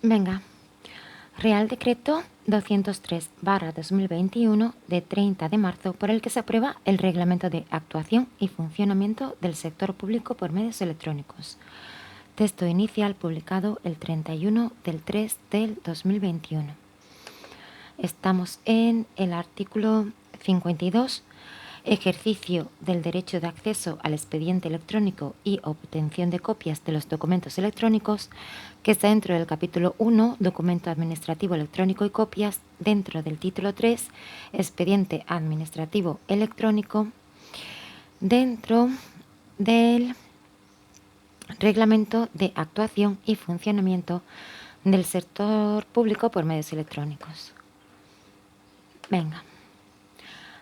Venga. Real Decreto 203/2021 de 30 de marzo por el que se aprueba el Reglamento de Actuación y Funcionamiento del Sector Público por Medios Electrónicos. Texto inicial publicado el 31 del 3 del 2021. Estamos en el artículo 52. Ejercicio del derecho de acceso al expediente electrónico y obtención de copias de los documentos electrónicos, que está dentro del capítulo 1, documento administrativo electrónico y copias, dentro del título 3, expediente administrativo electrónico, dentro del reglamento de actuación y funcionamiento del sector público por medios electrónicos. Venga.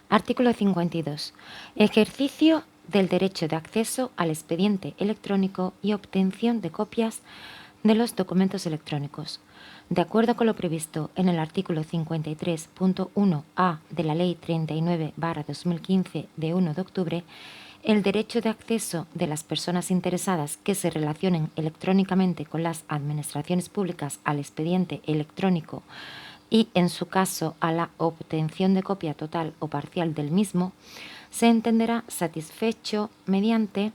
Artículo 52. Ejercicio del derecho de acceso al expediente electrónico y obtención de copias de los documentos electrónicos. De acuerdo con lo previsto en el artículo 53.1a de la Ley 39/2015 de 1 de octubre, el derecho de acceso de las personas interesadas que se relacionen electrónicamente con las administraciones públicas al expediente electrónico y, en su caso, a la obtención de copia total o parcial del mismo, se entenderá satisfecho mediante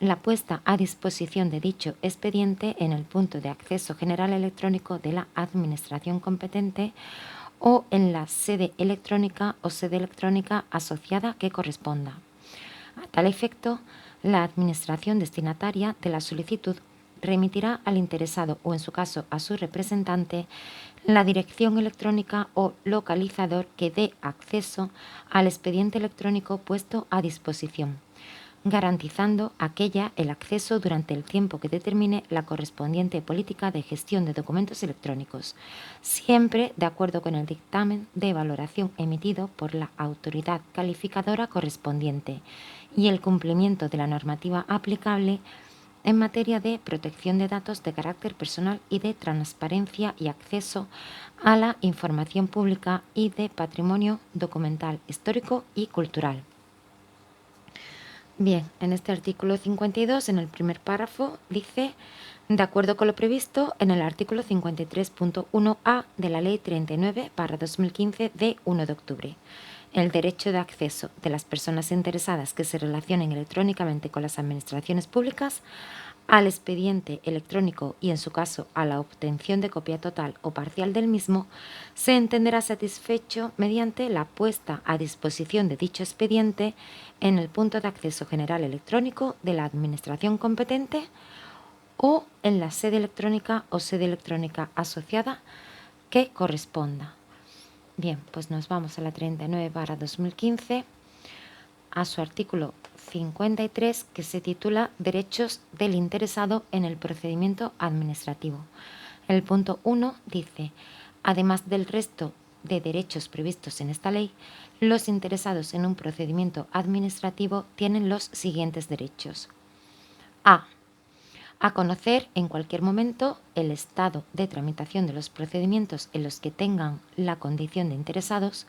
la puesta a disposición de dicho expediente en el punto de acceso general electrónico de la administración competente o en la sede electrónica o sede electrónica asociada que corresponda. A tal efecto, la administración destinataria de la solicitud remitirá al interesado o, en su caso, a su representante, la dirección electrónica o localizador que dé acceso al expediente electrónico puesto a disposición, garantizando aquella el acceso durante el tiempo que determine la correspondiente política de gestión de documentos electrónicos, siempre de acuerdo con el dictamen de valoración emitido por la autoridad calificadora correspondiente y el cumplimiento de la normativa aplicable en materia de protección de datos de carácter personal y de transparencia y acceso a la información pública y de patrimonio documental, histórico y cultural. Bien, en este artículo 52, en el primer párrafo, dice: de acuerdo con lo previsto en el artículo 53.1a de la Ley 39/2015 de 1 de octubre. El derecho de acceso de las personas interesadas que se relacionen electrónicamente con las administraciones públicas al expediente electrónico y, en su caso, a la obtención de copia total o parcial del mismo, se entenderá satisfecho mediante la puesta a disposición de dicho expediente en el punto de acceso general electrónico de la administración competente o en la sede electrónica o sede electrónica asociada que corresponda. Bien, pues nos vamos a la 39/2015, a su artículo 53, que se titula Derechos del interesado en el procedimiento administrativo. El punto 1 dice: además del resto de derechos previstos en esta ley, los interesados en un procedimiento administrativo tienen los siguientes derechos. A conocer en cualquier momento el estado de tramitación de los procedimientos en los que tengan la condición de interesados,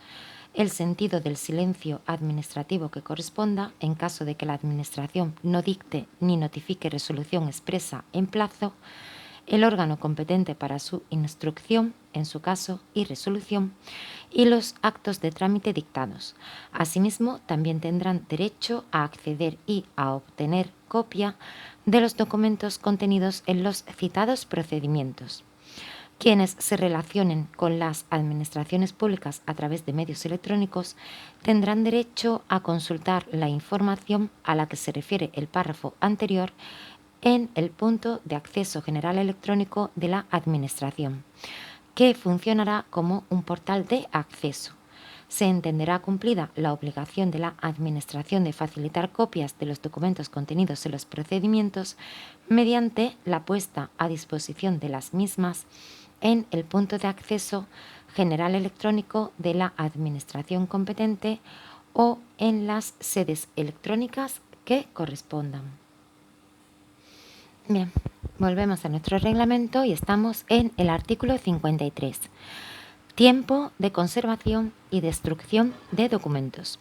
el sentido del silencio administrativo que corresponda en caso de que la Administración no dicte ni notifique resolución expresa en plazo, el órgano competente para su instrucción, en su caso, y resolución, y los actos de trámite dictados. Asimismo, también tendrán derecho a acceder y a obtener copia de los documentos contenidos en los citados procedimientos. Quienes se relacionen con las administraciones públicas a través de medios electrónicos tendrán derecho a consultar la información a la que se refiere el párrafo anterior en el punto de acceso general electrónico de la Administración, que funcionará como un portal de acceso. Se entenderá cumplida la obligación de la Administración de facilitar copias de los documentos contenidos en los procedimientos mediante la puesta a disposición de las mismas en el punto de acceso general electrónico de la Administración competente o en las sedes electrónicas que correspondan. Bien, volvemos a nuestro reglamento y estamos en el artículo 53. Tiempo de conservación y destrucción de documentos.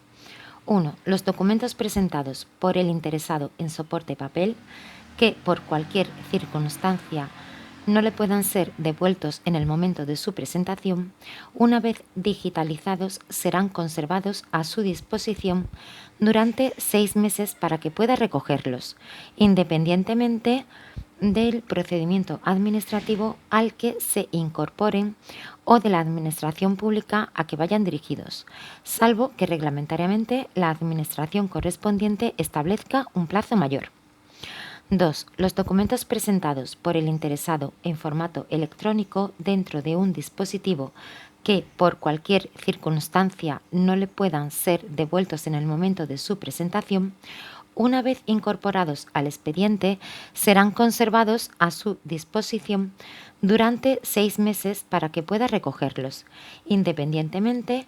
1. Los documentos presentados por el interesado en soporte papel que por cualquier circunstancia no le puedan ser devueltos en el momento de su presentación, una vez digitalizados serán conservados a su disposición durante 6 meses para que pueda recogerlos, independientemente del procedimiento administrativo al que se incorporen o de la administración pública a que vayan dirigidos, salvo que reglamentariamente la administración correspondiente establezca un plazo mayor. 2. Los documentos presentados por el interesado en formato electrónico dentro de un dispositivo que por cualquier circunstancia no le puedan ser devueltos en el momento de su presentación, una vez incorporados al expediente, serán conservados a su disposición durante 6 meses para que pueda recogerlos, independientemente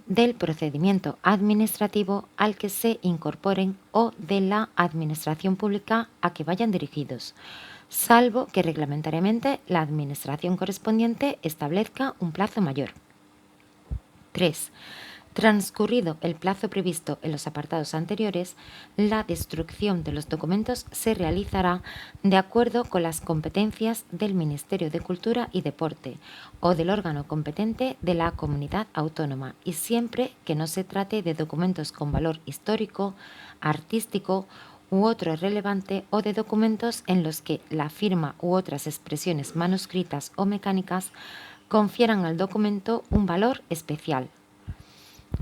del procedimiento administrativo al que se incorporen o de la administración pública a que vayan dirigidos, salvo que reglamentariamente la administración correspondiente establezca un plazo mayor. 3. Transcurrido el plazo previsto en los apartados anteriores, la destrucción de los documentos se realizará de acuerdo con las competencias del Ministerio de Cultura y Deporte o del órgano competente de la comunidad autónoma y siempre que no se trate de documentos con valor histórico, artístico u otro relevante o de documentos en los que la firma u otras expresiones manuscritas o mecánicas confieran al documento un valor especial.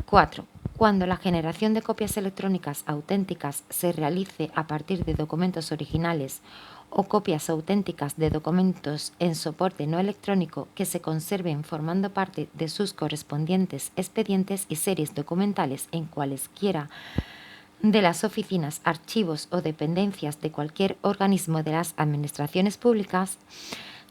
4. Cuando la generación de copias electrónicas auténticas se realice a partir de documentos originales o copias auténticas de documentos en soporte no electrónico que se conserven formando parte de sus correspondientes expedientes y series documentales en cualesquiera de las oficinas, archivos o dependencias de cualquier organismo de las administraciones públicas,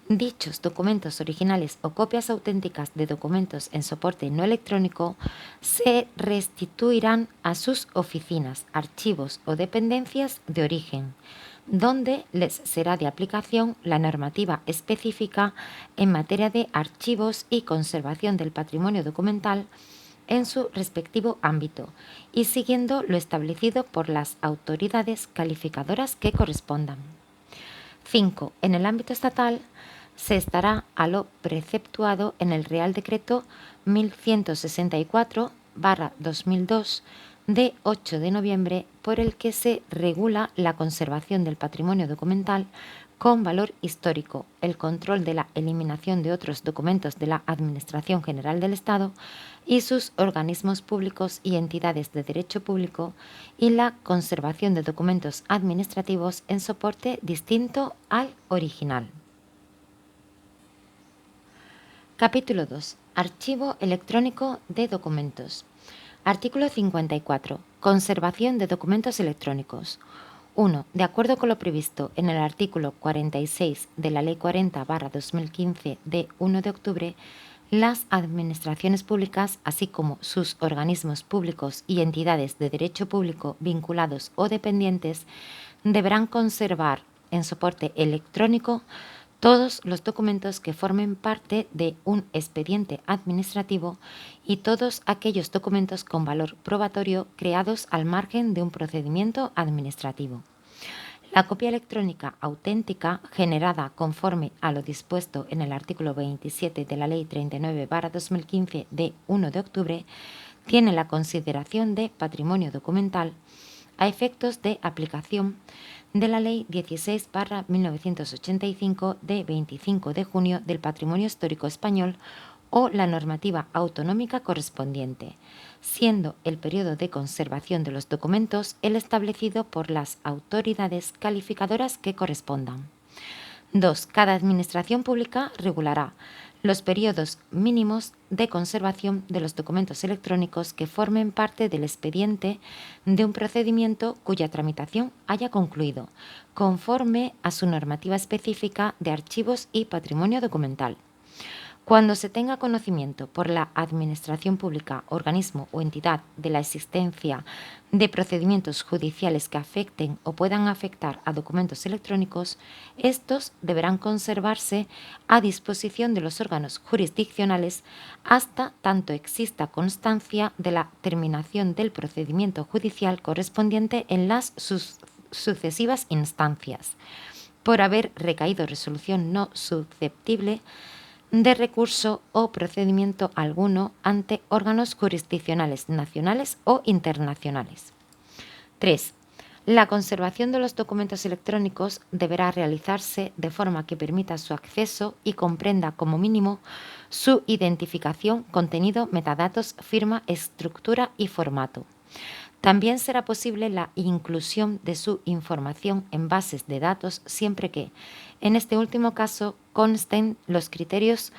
dichos documentos originales o copias auténticas de documentos en soporte no electrónico se restituirán a sus oficinas, archivos o dependencias de origen, donde les será de aplicación la normativa específica en materia de archivos y conservación del patrimonio documental en su respectivo ámbito y siguiendo lo establecido por las autoridades calificadoras que correspondan. 5. En el ámbito estatal, se estará a lo preceptuado en el Real Decreto 1164/2002 de 8 de noviembre por el que se regula la conservación del patrimonio documental con valor histórico, el control de la eliminación de otros documentos de la Administración General del Estado y sus organismos públicos y entidades de derecho público y la conservación de documentos administrativos en soporte distinto al original. Capítulo 2. Archivo electrónico de documentos. Artículo 54. Conservación de documentos electrónicos. 1. De acuerdo con lo previsto en el artículo 46 de la Ley 40/2015 de 1 de octubre, las administraciones públicas, así como sus organismos públicos y entidades de derecho público vinculados o dependientes, deberán conservar en soporte electrónico todos los documentos que formen parte de un expediente administrativo y todos aquellos documentos con valor probatorio creados al margen de un procedimiento administrativo. La copia electrónica auténtica generada conforme a lo dispuesto en el artículo 27 de la Ley 39/2015 de 1 de octubre tiene la consideración de patrimonio documental a efectos de aplicación de la Ley 16/1985 de 25 de junio del Patrimonio Histórico Español o la normativa autonómica correspondiente, siendo el periodo de conservación de los documentos el establecido por las autoridades calificadoras que correspondan. 2. Cada administración pública regulará los periodos mínimos de conservación de los documentos electrónicos que formen parte del expediente de un procedimiento cuya tramitación haya concluido, conforme a su normativa específica de archivos y patrimonio documental. Cuando se tenga conocimiento por la Administración Pública, organismo o entidad de la existencia de procedimientos judiciales que afecten o puedan afectar a documentos electrónicos, estos deberán conservarse a disposición de los órganos jurisdiccionales hasta tanto exista constancia de la terminación del procedimiento judicial correspondiente en las sucesivas instancias. por haber recaído resolución no susceptible de recurso o procedimiento alguno ante órganos jurisdiccionales nacionales o internacionales. 3. La conservación de los documentos electrónicos deberá realizarse de forma que permita su acceso y comprenda como mínimo su identificación, contenido, metadatos, firma, estructura y formato. También será posible la inclusión de su información en bases de datos siempre que, en este último caso, consten los criterios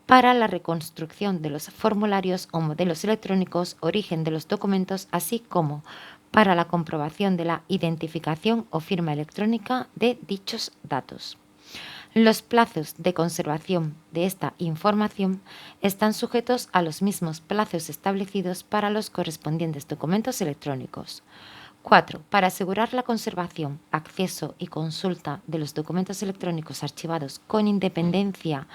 para la reconstrucción de los formularios o modelos electrónicos, origen de los documentos, así como para la comprobación de la identificación o firma electrónica de dichos datos. Los plazos de conservación de esta información están sujetos a los mismos plazos establecidos para los correspondientes documentos electrónicos. 4. Para asegurar la conservación, acceso y consulta de los documentos electrónicos archivados con independencia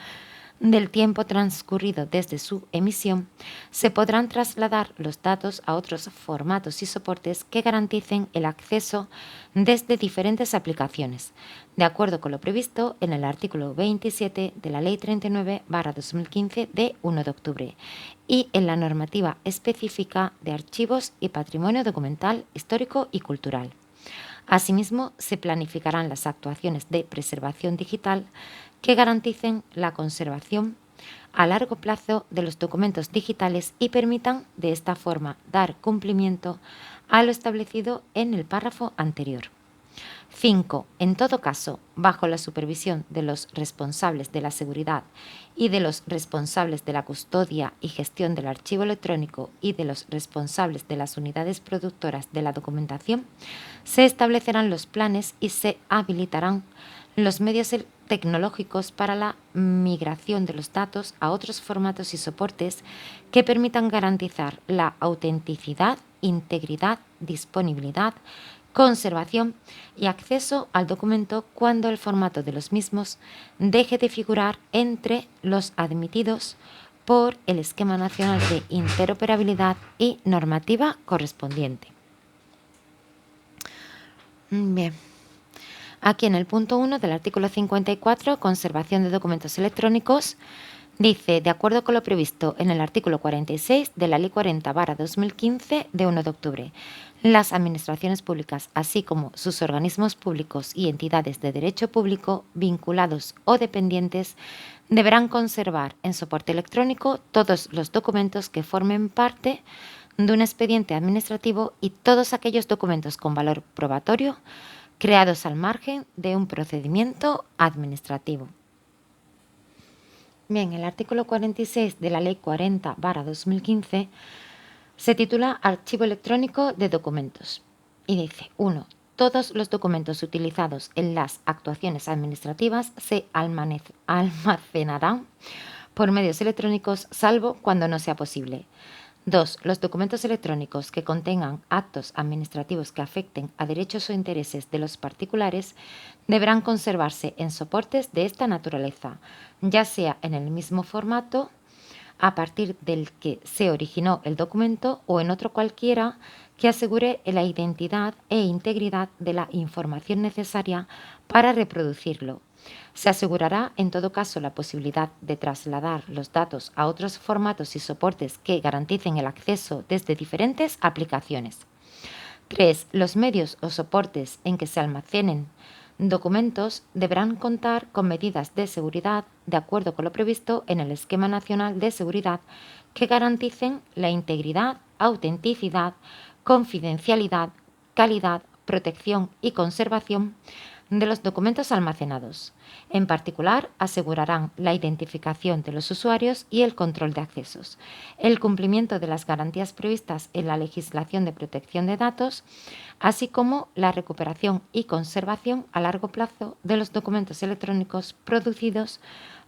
del tiempo transcurrido desde su emisión, se podrán trasladar los datos a otros formatos y soportes que garanticen el acceso desde diferentes aplicaciones, de acuerdo con lo previsto en el artículo 27 de la Ley 39/2015 de 1 de octubre y en la normativa específica de archivos y patrimonio documental, histórico y cultural. Asimismo, se planificarán las actuaciones de preservación digital que garanticen la conservación a largo plazo de los documentos digitales y permitan, de esta forma, dar cumplimiento a lo establecido en el párrafo anterior. 5. En todo caso, bajo la supervisión de los responsables de la seguridad y de los responsables de la custodia y gestión del archivo electrónico y de los responsables de las unidades productoras de la documentación, se establecerán los planes y se habilitarán los medios tecnológicos para la migración de los datos a otros formatos y soportes que permitan garantizar la autenticidad, integridad, disponibilidad, conservación y acceso al documento cuando el formato de los mismos deje de figurar entre los admitidos por el Esquema Nacional de Interoperabilidad y normativa correspondiente. Bien. Aquí en el punto 1 del artículo 54, conservación de documentos electrónicos, dice, de acuerdo con lo previsto en el artículo 46 de la Ley 40/2015 de 1 de octubre, las administraciones públicas, así como sus organismos públicos y entidades de derecho público vinculados o dependientes, deberán conservar en soporte electrónico todos los documentos que formen parte de un expediente administrativo y todos aquellos documentos con valor probatorio creados al margen de un procedimiento administrativo. Bien, el artículo 46 de la Ley 40/2015 se titula Archivo electrónico de documentos y dice: 1. Todos los documentos utilizados en las actuaciones administrativas se almacenarán por medios electrónicos, salvo cuando no sea posible. 2. Los documentos electrónicos que contengan actos administrativos que afecten a derechos o intereses de los particulares deberán conservarse en soportes de esta naturaleza, ya sea en el mismo formato a partir del que se originó el documento o en otro cualquiera que asegure la identidad e integridad de la información necesaria para reproducirlo. Se asegurará, en todo caso, la posibilidad de trasladar los datos a otros formatos y soportes que garanticen el acceso desde diferentes aplicaciones. 3. Los medios o soportes en que se almacenen documentos deberán contar con medidas de seguridad de acuerdo con lo previsto en el Esquema Nacional de Seguridad que garanticen la integridad, autenticidad, confidencialidad, calidad, protección y conservación de los documentos almacenados. En particular, asegurarán la identificación de los usuarios y el control de accesos, el cumplimiento de las garantías previstas en la legislación de protección de datos, así como la recuperación y conservación a largo plazo de los documentos electrónicos producidos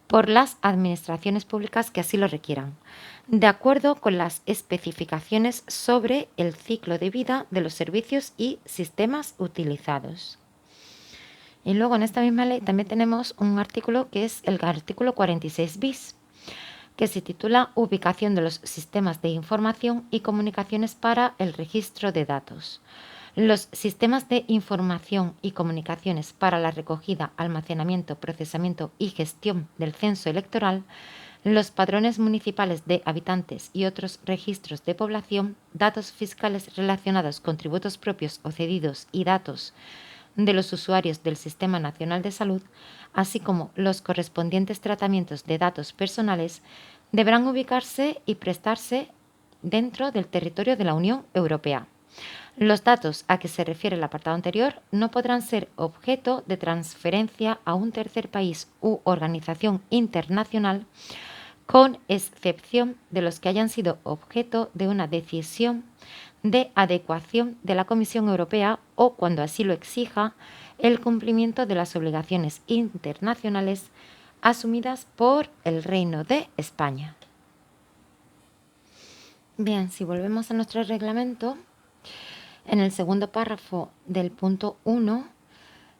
por las administraciones públicas que así lo requieran, de acuerdo con las especificaciones sobre el ciclo de vida de los servicios y sistemas utilizados. Y luego en esta misma ley también tenemos un artículo que es el artículo 46 bis, que se titula Ubicación de los sistemas de información y comunicaciones para el registro de datos. Los sistemas de información y comunicaciones para la recogida, almacenamiento, procesamiento y gestión del censo electoral, los padrones municipales de habitantes y otros registros de población, datos fiscales relacionados con tributos propios o cedidos y datos de los usuarios del Sistema Nacional de Salud, así como los correspondientes tratamientos de datos personales, deberán ubicarse y prestarse dentro del territorio de la Unión Europea. Los datos a que se refiere el apartado anterior no podrán ser objeto de transferencia a un tercer país u organización internacional, con excepción de los que hayan sido objeto de una decisión de adecuación de la Comisión Europea o, cuando así lo exija, el cumplimiento de las obligaciones internacionales asumidas por el Reino de España. Bien, si volvemos a nuestro reglamento, en el segundo párrafo del punto 1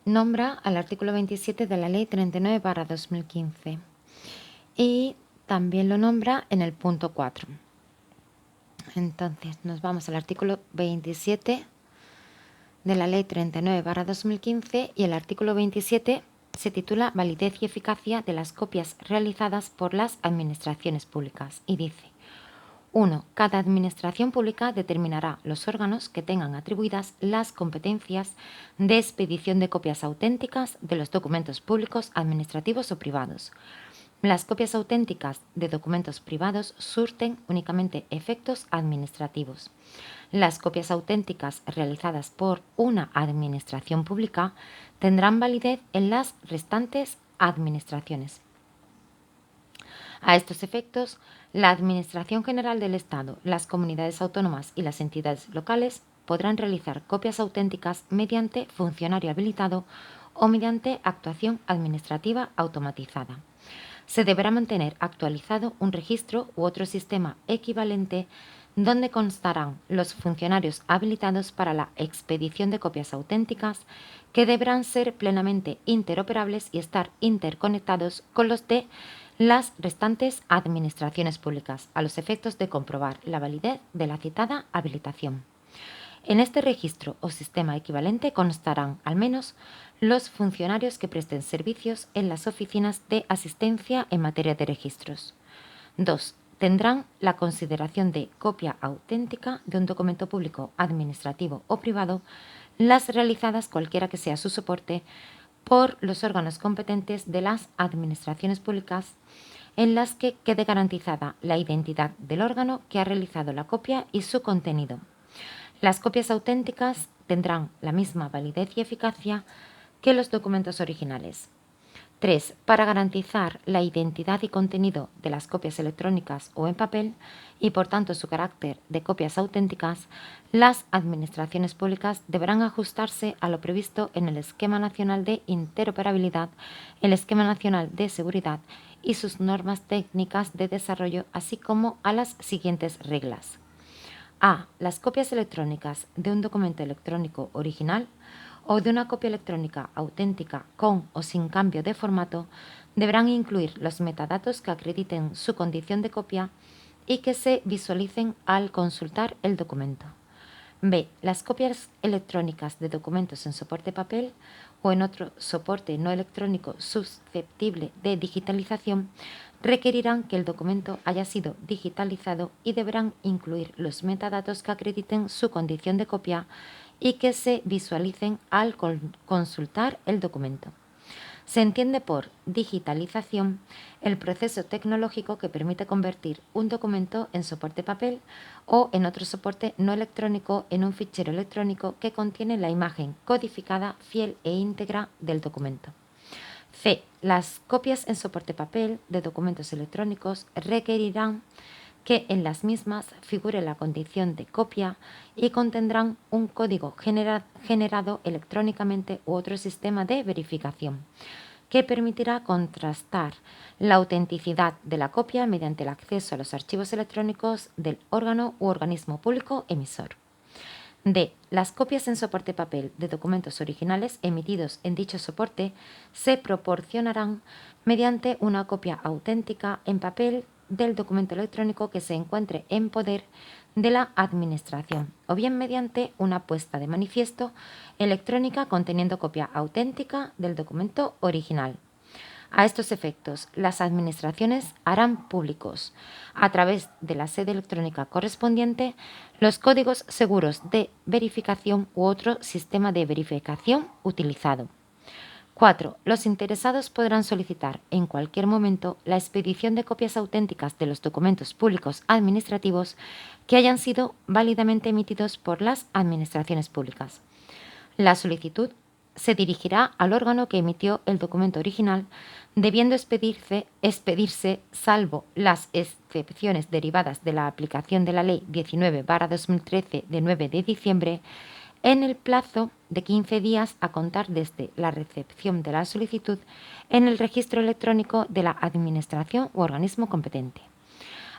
nombra al artículo 27 de la Ley 39/2015 y también lo nombra en el punto 4. Entonces nos vamos al artículo 27 de la Ley 39/2015 y el artículo 27 se titula Validez y eficacia de las copias realizadas por las administraciones públicas y dice: 1. Cada administración pública determinará los órganos que tengan atribuidas las competencias de expedición de copias auténticas de los documentos públicos, administrativos o privados. Las copias auténticas de documentos privados surten únicamente efectos administrativos. Las copias auténticas realizadas por una administración pública tendrán validez en las restantes administraciones. A estos efectos, la Administración General del Estado, las comunidades autónomas y las entidades locales podrán realizar copias auténticas mediante funcionario habilitado o mediante actuación administrativa automatizada. Se deberá mantener actualizado un registro u otro sistema equivalente donde constarán los funcionarios habilitados para la expedición de copias auténticas, que deberán ser plenamente interoperables y estar interconectados con los de las restantes administraciones públicas, a los efectos de comprobar la validez de la citada habilitación. En este registro o sistema equivalente constarán, al menos, los funcionarios que presten servicios en las oficinas de asistencia en materia de registros. 2. Tendrán la consideración de copia auténtica de un documento público, administrativo o privado, las realizadas, cualquiera que sea su soporte, por los órganos competentes de las administraciones públicas, en las que quede garantizada la identidad del órgano que ha realizado la copia y su contenido. Las copias auténticas tendrán la misma validez y eficacia que los documentos originales. 3. Para garantizar la identidad y contenido de las copias electrónicas o en papel, y por tanto su carácter de copias auténticas, las administraciones públicas deberán ajustarse a lo previsto en el Esquema Nacional de Interoperabilidad, el Esquema Nacional de Seguridad y sus normas técnicas de desarrollo, así como a las siguientes reglas. A. Las copias electrónicas de un documento electrónico original o de una copia electrónica auténtica con o sin cambio de formato deberán incluir los metadatos que acrediten su condición de copia y que se visualicen al consultar el documento. B. Las copias electrónicas de documentos en soporte papel o en otro soporte no electrónico susceptible de digitalización requerirán que el documento haya sido digitalizado y deberán incluir los metadatos que acrediten su condición de copia y que se visualicen al consultar el documento. Se entiende por digitalización el proceso tecnológico que permite convertir un documento en soporte papel o en otro soporte no electrónico en un fichero electrónico que contiene la imagen codificada fiel e íntegra del documento. C. Las copias en soporte papel de documentos electrónicos requerirán que en las mismas figure la condición de copia y contendrán un código generado electrónicamente u otro sistema de verificación que permitirá contrastar la autenticidad de la copia mediante el acceso a los archivos electrónicos del órgano u organismo público emisor. D. Las copias en soporte papel de documentos originales emitidos en dicho soporte se proporcionarán mediante una copia auténtica en papel del documento electrónico que se encuentre en poder de la Administración, o bien mediante una puesta de manifiesto electrónica conteniendo copia auténtica del documento original. A estos efectos, las administraciones harán públicos, a través de la sede electrónica correspondiente, los códigos seguros de verificación u otro sistema de verificación utilizado. 4. Los interesados podrán solicitar en cualquier momento la expedición de copias auténticas de los documentos públicos administrativos que hayan sido válidamente emitidos por las administraciones públicas. La solicitud se dirigirá al órgano que emitió el documento original, debiendo expedirse, salvo las excepciones derivadas de la aplicación de la Ley 19/2013 de 9 de diciembre, en el plazo de 15 días a contar desde la recepción de la solicitud en el registro electrónico de la Administración u organismo competente.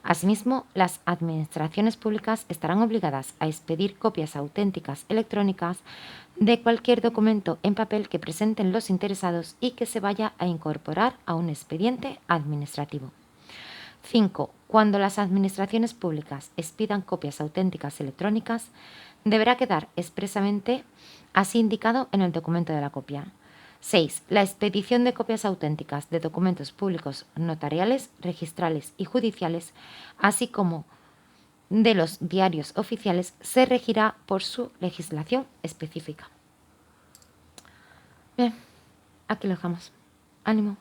Asimismo, las administraciones públicas estarán obligadas a expedir copias auténticas electrónicas de cualquier documento en papel que presenten los interesados y que se vaya a incorporar a un expediente administrativo. 5. Cuando las administraciones públicas expidan copias auténticas electrónicas, deberá quedar expresamente así indicado en el documento de la copia. 6. La expedición de copias auténticas de documentos públicos notariales, registrales y judiciales, así como de los diarios oficiales, se regirá por su legislación específica. Bien, aquí lo dejamos. Ánimo.